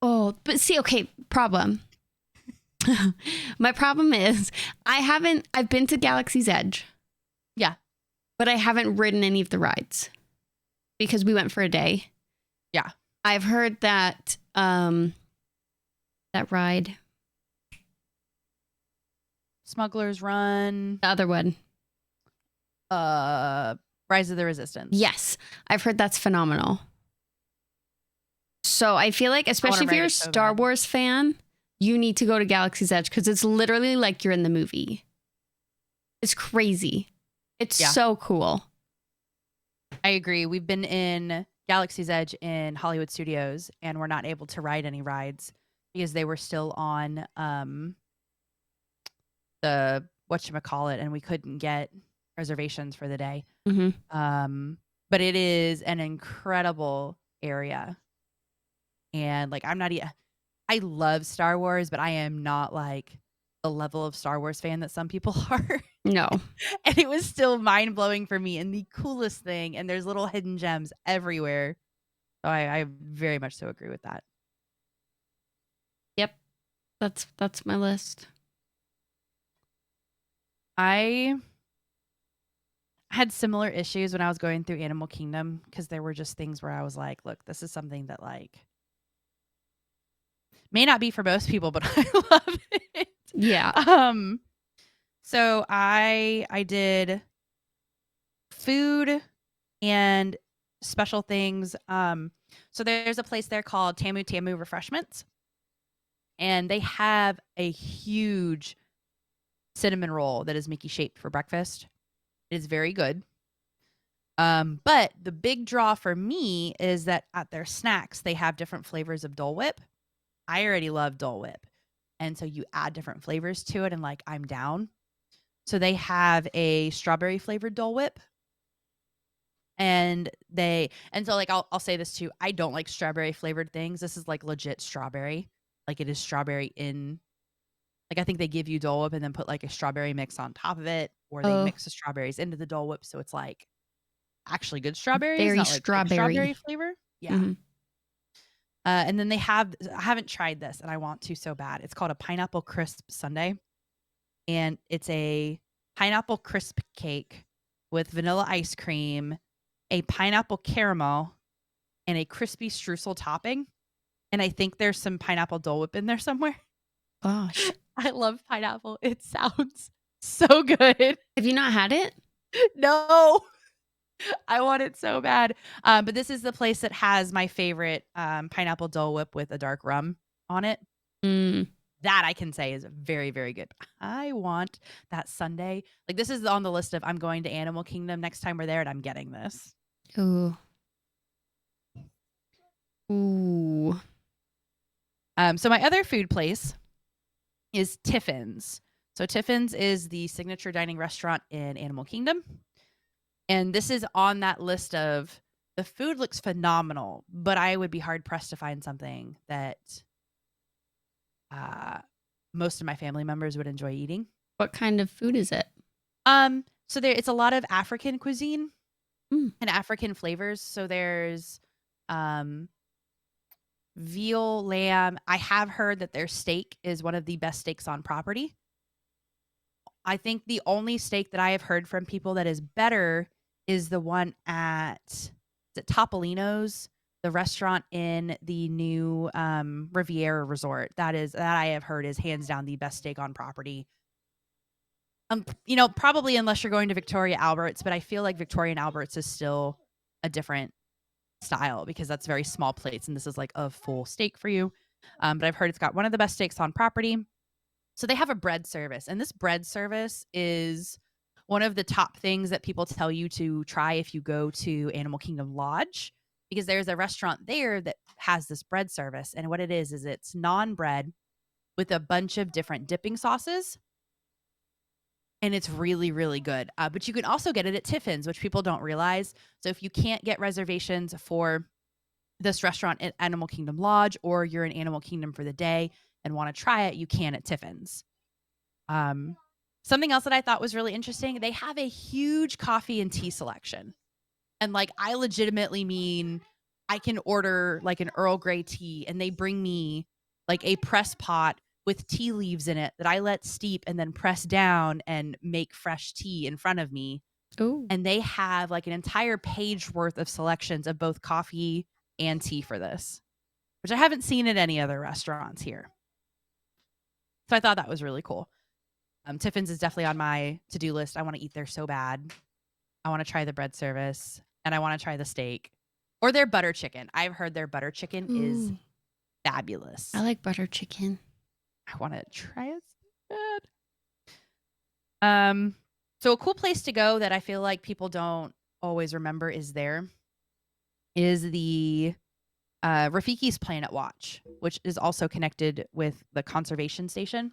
Oh, but see, okay, problem. My problem is I've been to Galaxy's Edge. Yeah. But I haven't ridden any of the rides because we went for a day. Yeah. I've heard that that ride, Smuggler's Run, the other one. Rise of the Resistance. Yes. I've heard that's phenomenal. So I feel like, especially if ride you're a it so Star bad. Wars fan, you need to go to Galaxy's Edge because it's literally like you're in the movie. It's crazy. It's Yeah. so cool. I agree. We've been in Galaxy's Edge in Hollywood Studios, and we're not able to ride any rides because they were still on the whatchamacallit, and we couldn't get reservations for the day. Mm-hmm. But it is an incredible area. And like I love Star Wars, but I am not like the level of Star Wars fan that some people are. No. And it was still mind blowing for me and the coolest thing. And there's little hidden gems everywhere. So I very much so agree with that. Yep. That's my list. I had similar issues when I was going through Animal Kingdom because there were just things where I was like, look, this is something that like may not be for most people, but I love it. Yeah. So I did food and special things. So there's a place there called Tamu Tamu Refreshments, and they have a huge cinnamon roll that is Mickey shaped for breakfast. It is very good. But the big draw for me is that at their snacks, they have different flavors of Dole Whip. I already love Dole Whip. And so you add different flavors to it, and like I'm down. So they have a strawberry flavored Dole Whip. And so like I'll say this too. I don't like strawberry flavored things. This is like legit strawberry. Like it is strawberry in, like I think they give you Dole Whip and then put like a strawberry mix on top of it, or they mix the strawberries into the Dole Whip, so it's like actually good strawberries, Very not like strawberry. strawberry flavor. Yeah. Mm-hmm. And then I haven't tried this and I want to so bad. It's called a pineapple crisp sundae, and it's a pineapple crisp cake with vanilla ice cream, a pineapple caramel, and a crispy streusel topping. And I think there's some pineapple Dole Whip in there somewhere. Gosh. I love pineapple. It sounds so good. Have you not had it? No, I want it so bad. But this is the place that has my favorite pineapple Dole Whip with a dark rum on it. That I can say is very, very good. I want that sundae. Like this is on the list of I'm going to Animal Kingdom next time we're there, and I'm getting this. Ooh. Ooh. So my other food place is Tiffin's. So Tiffin's is the signature dining restaurant in Animal Kingdom. And this is on that list of the food looks phenomenal, but I would be hard pressed to find something that most of my family members would enjoy eating. What kind of food is it? So it's a lot of African cuisine and African flavors. So there's veal, lamb. I have heard that their steak is one of the best steaks on property. I think the only steak that I have heard from people that is better is the one at Topolino's, the restaurant in the new Riviera Resort. That I have heard is hands down the best steak on property. Probably unless you're going to Victoria Albert's, but I feel like Victoria and Albert's is still a different style because that's very small plates and this is like a full steak for you. But I've heard it's got one of the best steaks on property. So they have a bread service, and this bread service is one of the top things that people tell you to try if you go to Animal Kingdom Lodge, because there's a restaurant there that has this bread service. And what it is it's naan bread with a bunch of different dipping sauces. And it's really, really good. But you can also get it at Tiffin's, which people don't realize. So if you can't get reservations for this restaurant at Animal Kingdom Lodge, or you're in Animal Kingdom for the day and want to try it, you can at Tiffin's. Something else that I thought was really interesting, they have a huge coffee and tea selection. And like, I legitimately mean I can order like an Earl Grey tea, and they bring me like a press pot with tea leaves in it that I let steep and then press down and make fresh tea in front of me. Oh, And they have like an entire page worth of selections of both coffee and tea for this, which I haven't seen at any other restaurants here. So I thought that was really cool. Tiffin's is definitely on my to-do list. I want to eat there so bad. I want to try the bread service, and I want to try the steak or their butter chicken. I've heard their butter chicken is ooh, fabulous. I like butter chicken. I want to try it so bad. So a cool place to go that I feel like people don't always remember is the Rafiki's Planet Watch, which is also connected with the conservation station.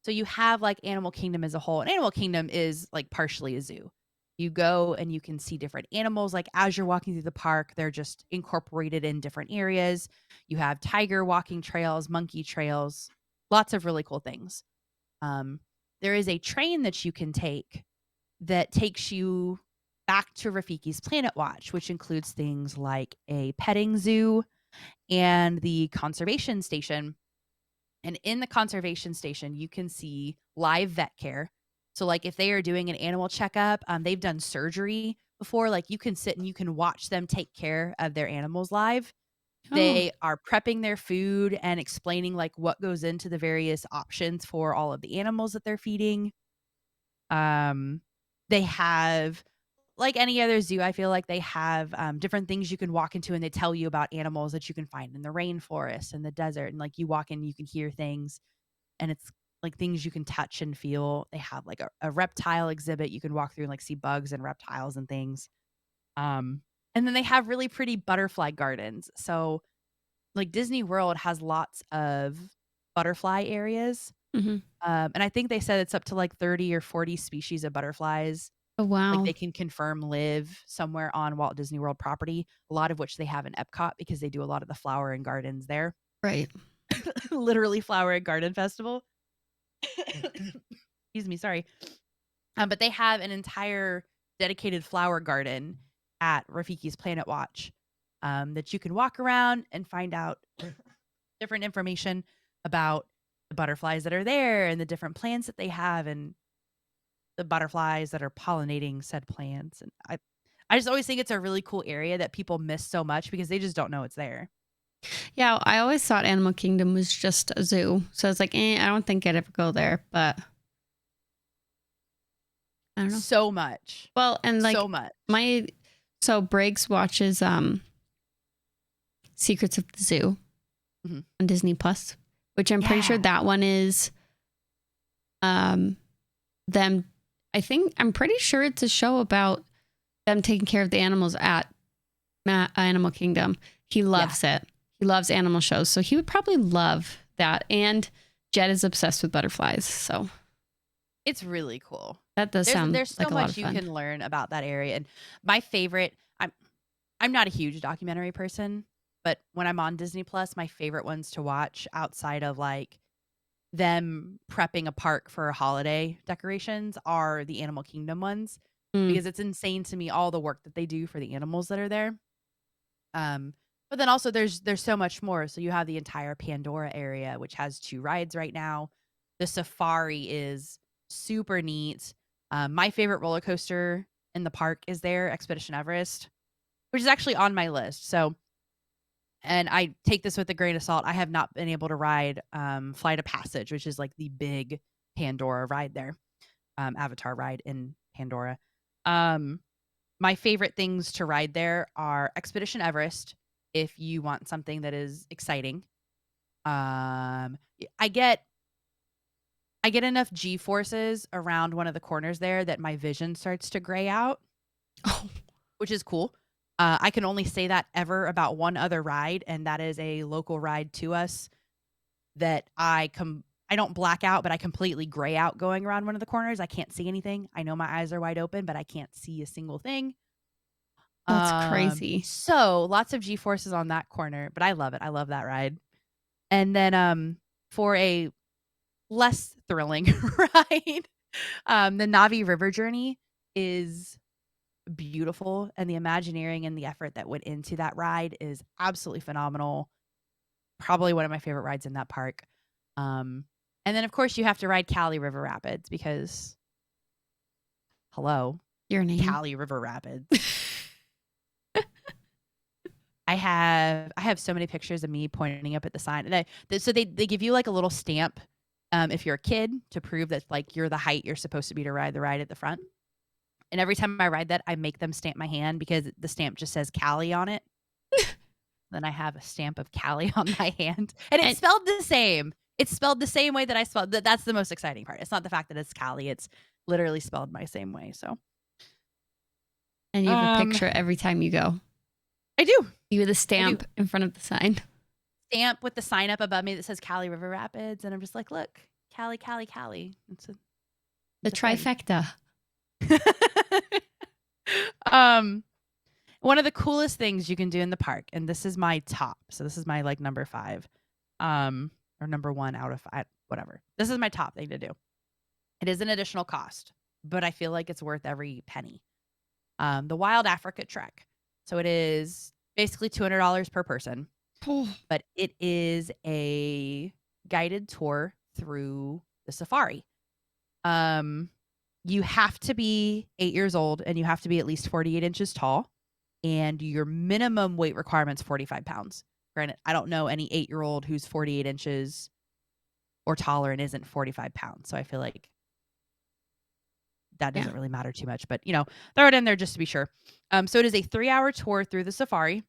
So you have like Animal Kingdom as a whole, and Animal Kingdom is like partially a zoo. You go and you can see different animals. Like as you're walking through the park, they're just incorporated in different areas. You have tiger walking trails, monkey trails, lots of really cool things. There is a train that you can take that takes you back to Rafiki's Planet Watch, which includes things like a petting zoo and the conservation station. And in the conservation station, you can see live vet care. So, like, if they are doing an animal checkup, they've done surgery before. Like, you can sit and you can watch them take care of their animals live. Oh, They are prepping their food and explaining like what goes into the various options for all of the animals that they're feeding. They have, like any other zoo, I feel like they have different things you can walk into, and they tell you about animals that you can find in the rainforest and the desert. And like you walk in, you can hear things, and it's like things you can touch and feel. They have like a reptile exhibit you can walk through and like see bugs and reptiles and things. And then they have really pretty butterfly gardens. So like Disney World has lots of butterfly areas. mhm. And I think they said it's up to like 30 or 40 species of butterflies. Oh, Like wow. they can confirm live somewhere on Walt Disney World property, a lot of which they have in Epcot because they do a lot of the flower and gardens there. Right. Literally flower and garden festival. Excuse me, sorry. But they have an entire dedicated flower garden at Rafiki's Planet Watch that you can walk around and find out different information about the butterflies that are there and the different plants that they have and the butterflies that are pollinating said plants. And I just always think it's a really cool area that people miss so much because they just don't know it's there. Yeah, I always thought Animal Kingdom was just a zoo. So I was like, I don't think I'd ever go there, but I don't know. So much. Well, and like So much. so Briggs watches Secrets of the Zoo Mhm. on Disney Plus, which I'm pretty sure Yeah. that one is them. I'm pretty sure it's a show about them taking care of the animals at Animal Kingdom. He loves it. He loves animal shows, so he would probably love that. And Jed is obsessed with butterflies, so It's really cool. that does sound There's so like a lot much of you fun. can learn about that area. And my favorite, I'm not a huge documentary person, but when I'm on Disney Plus, my favorite ones to watch outside of like them prepping a park for holiday decorations are the Animal Kingdom ones Mm. because it's insane to me all the work that they do for the animals that are there. But then also there's so much more. So you have the entire Pandora area, which has 2 rides right now. The safari is super neat. My favorite roller coaster in the park is there, Expedition Everest, which is actually on my list. So, and I take this with a grain of salt. I have not been able to ride Flight of Passage, which is like the big Pandora ride there, Avatar ride in Pandora. My favorite things to ride there are Expedition Everest, if you want something that is exciting. I get enough G forces around one of the corners there that my vision starts to gray out, Oh, which is cool. I can only say that ever about one other ride, and that is a local ride to us that I don't black out, but I completely gray out going around one of the corners. I can't see anything. I know my eyes are wide open, but I can't see a single thing. that's crazy. So lots of G forces on that corner, but I love it. I love that ride. And then for a less thrilling ride, the Navi River journey is beautiful, and the Imagineering and the effort that went into that ride is absolutely phenomenal. Probably one of my favorite rides in that park. And then of course you have to ride Cali River Rapids because hello, Your name. Cali River Rapids. I have so many pictures of me pointing up at the sign. And they give you like a little stamp if you're a kid to prove that like you're the height you're supposed to be to ride the ride at the front. And every time I ride that, I make them stamp my hand because the stamp just says Cali on it. Then I have a stamp of Cali on my hand. And it's spelled the same. It's spelled the same way that I spelled that. That's the most exciting part. It's not the fact that it's Cali. It's literally spelled my same way. So. And you have a picture every time you go. I do. You with a stamp in front of the sign. Stamp with the sign up above me that says Cali River Rapids. And I'm just like, look, Cali, Cali, Cali. The trifecta. One of the coolest things you can do in the park, and this is my top. So this is my like number 5. Or number 1 out of 5, whatever. This is my top thing to do. It is an additional cost, but I feel like it's worth every penny. The Wild Africa Trek. So it is basically $200 per person, but it is a guided tour through the safari. You have to be 8 years old and you have to be at least 48 inches tall, and your minimum weight requirement's 45 pounds. Granted, I don't know any 8-year-old who's 48 inches or taller and isn't 45 pounds. So I feel like that doesn't really matter too much, but throw it in there just to be sure. So it is a 3-hour tour through the safari,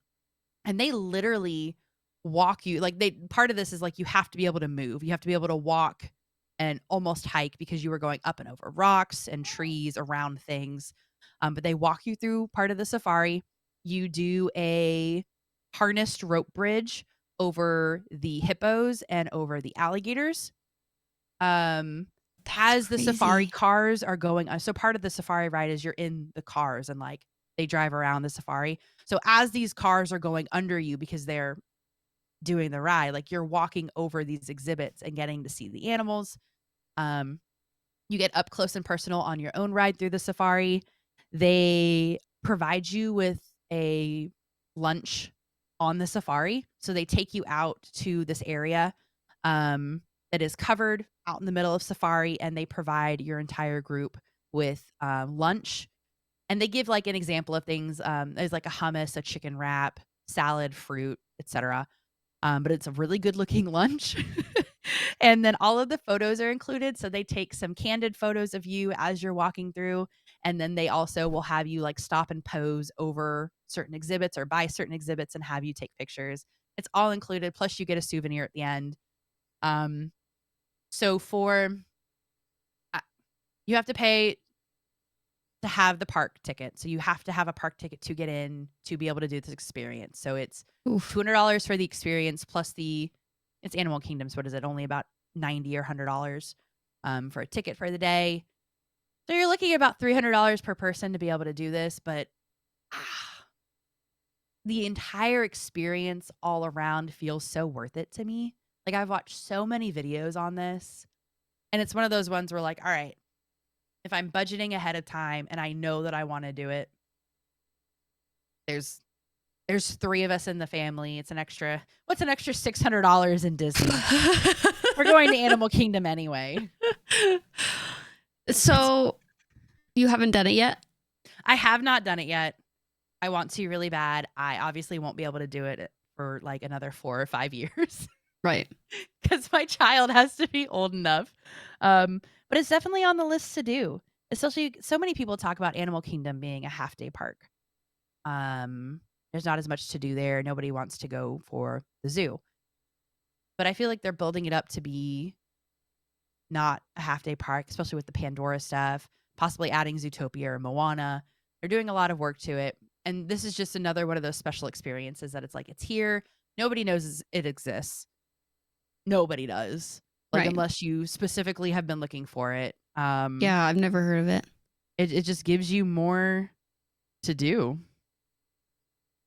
and they literally walk you part of this is like you have to be able to move. You have to be able to walk and almost hike because you were going up and over rocks and trees around things. But they walk you through part of the safari. You do a harnessed rope bridge over the hippos and over the alligators. As the safari cars are going on. So part of the safari ride is you're in the cars and like they drive around the safari. So as these cars are going under you because they're doing the ride, like you're walking over these exhibits and getting to see the animals. You get up close and personal on your own ride through the safari. They provide you with a lunch on the safari. So they take you out to this area that is covered out in the middle of safari, and they provide your entire group with lunch. And they give like an example of things. There's like a hummus, a chicken wrap, salad, fruit, etc. But it's a really good looking lunch. And then all of the photos are included. So they take some candid photos of you as you're walking through. And then they also will have you like stop and pose over certain exhibits or by certain exhibits and have you take pictures. It's all included. Plus you get a souvenir at the end. So you have to pay to have the park ticket. So you have to have a park ticket to get in to be able to do this experience. So it's $200 for the experience plus it's Animal Kingdom. So what is it? Only about $90 or $100 for a ticket for the day. So you're looking at about $300 per person to be able to do this. But the entire experience all around feels so worth it to me. Like I've watched so many videos on this, and it's one of those ones where like, all right, if I'm budgeting ahead of time and I know that I want to do it, there's 3 of us in the family. What's an extra $600 in Disney? We're going to Animal Kingdom anyway. So you haven't done it yet? I have not done it yet. I want to really bad. I obviously won't be able to do it for like another 4 or 5 years. Right. Because my child has to be old enough. But it's definitely on the list to do. Especially so many people talk about Animal Kingdom being a half-day park. There's not as much to do there. Nobody wants to go for the zoo. But I feel like they're building it up to be not a half-day park, especially with the Pandora stuff, possibly adding Zootopia or Moana. They're doing a lot of work to it. And this is just another one of those special experiences that it's like, it's here. Nobody knows it exists. Nobody does. Like, right. Unless you specifically have been looking for it. Yeah, I've never heard of it. It just gives you more to do.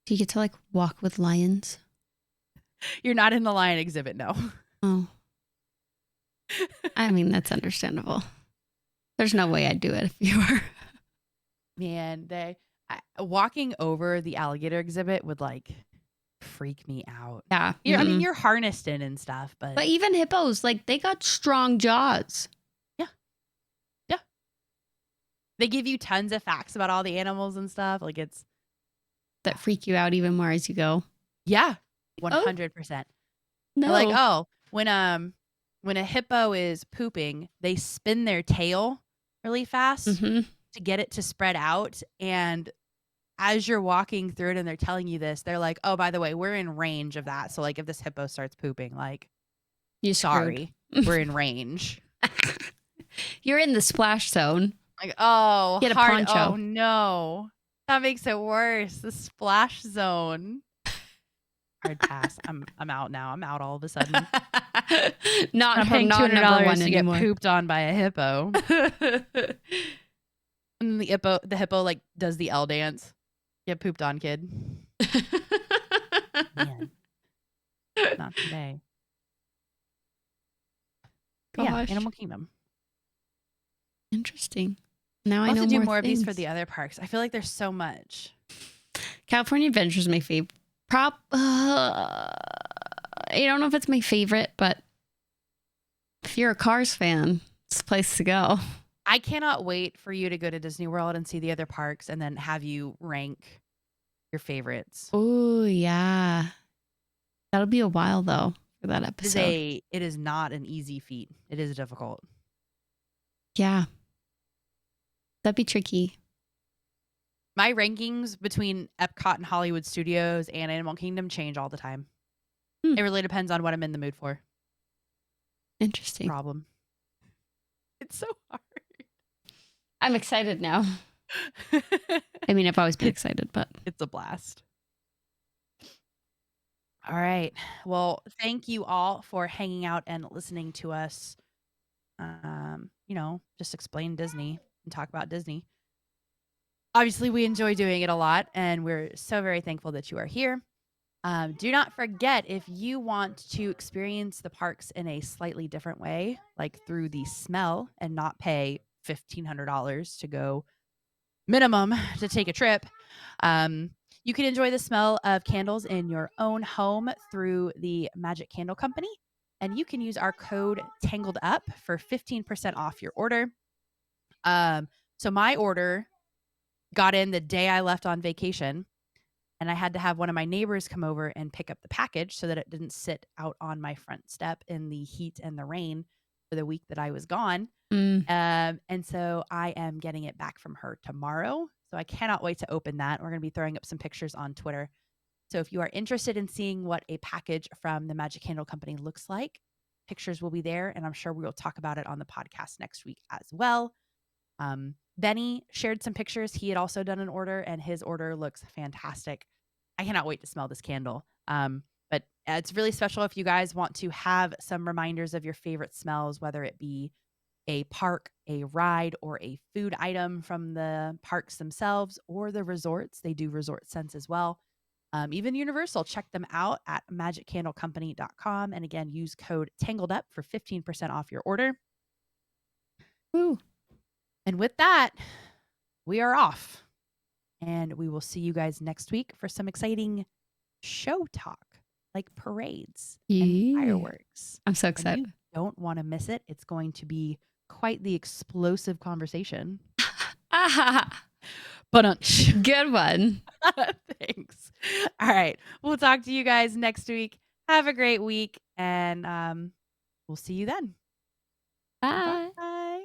Do you get to like walk with lions? You're not in the lion exhibit, no. Oh. I mean, that's understandable. There's no way I'd do it if you were. Man, walking over the alligator exhibit would like freak me out. Yeah. I mean, you're harnessed in and stuff, But even hippos, like they got strong jaws. yeah. They give you tons of facts about all the animals and stuff. Like it's That freak you out even more as you go. yeah, Oh. 100%. No. Like, oh, when a hippo is pooping, they spin their tail really fast Mhm. to get it to spread out. And as you're walking through it and they're telling you this, they're like, oh, by the way, we're in range of that. So like if this hippo starts pooping, like, You sorry, we're in range. You're in the splash zone. Like, oh, Get a hard. poncho. Oh no. That makes it worse. The splash zone. Hard pass. I'm out now. I'm out all of a sudden. Not I'm paying not number $200 one to anymore. get pooped on by a hippo. And the hippo like does the L dance. Get pooped on, kid. Man. Not today. But yeah, Gosh. Animal Kingdom. Interesting. Now I I'll know have to do more more of these for things. the other parks. I feel like there's so much. California Adventure is my favorite. I don't know if it's my favorite, but if you're a Cars fan, it's the place to go. I cannot wait for you to go to Disney World and see the other parks and then have you rank your favorites. Oh yeah, that'll be a while though for that episode. It is not an easy feat. It is difficult. Yeah, that'd be tricky. My rankings between Epcot and Hollywood Studios and Animal Kingdom change all the time. Hmm. It really depends on what I'm in the mood for. Interesting. Problem. It's so hard. I'm excited now. I mean, I've always been excited, but It's a blast. All right. Well, thank you all for hanging out and listening to us. Just explain Disney and talk about Disney. Obviously, we enjoy doing it a lot, and we're so very thankful that you are here. Do not forget, if you want to experience the parks in a slightly different way, like through the smell and not pay $1,500 to go minimum to take a trip, you can enjoy the smell of candles in your own home through the Magic Candle Company. And you can use our code Tangled Up for 15% off your order. So my order got in the day I left on vacation, and I had to have one of my neighbors come over and pick up the package so that it didn't sit out on my front step in the heat and the rain for the week that I was gone. And so I am getting it back from her tomorrow. So I cannot wait to open that. We're going to be throwing up some pictures on Twitter. So if you are interested in seeing what a package from the Magic Candle Company looks like, pictures will be there, and I'm sure we will talk about it on the podcast next week as well. Benny shared some pictures. He had also done an order, and his order looks fantastic. I cannot wait to smell this candle. But it's really special if you guys want to have some reminders of your favorite smells, whether it be a park, a ride, or a food item from the parks themselves or the resorts. They do resort scents as well. Even Universal, check them out at magiccandlecompany.com. And again, use code TANGLEDUP for 15% off your order. Woo. And with that, we are off. And we will see you guys next week for some exciting show talk, like parades and fireworks. I'm so And excited. you don't want to miss it. It's going to be quite the explosive conversation. But Good one. thanks. All right. We'll talk to you guys next week. Have a great week, and we'll see you then. Bye. Bye.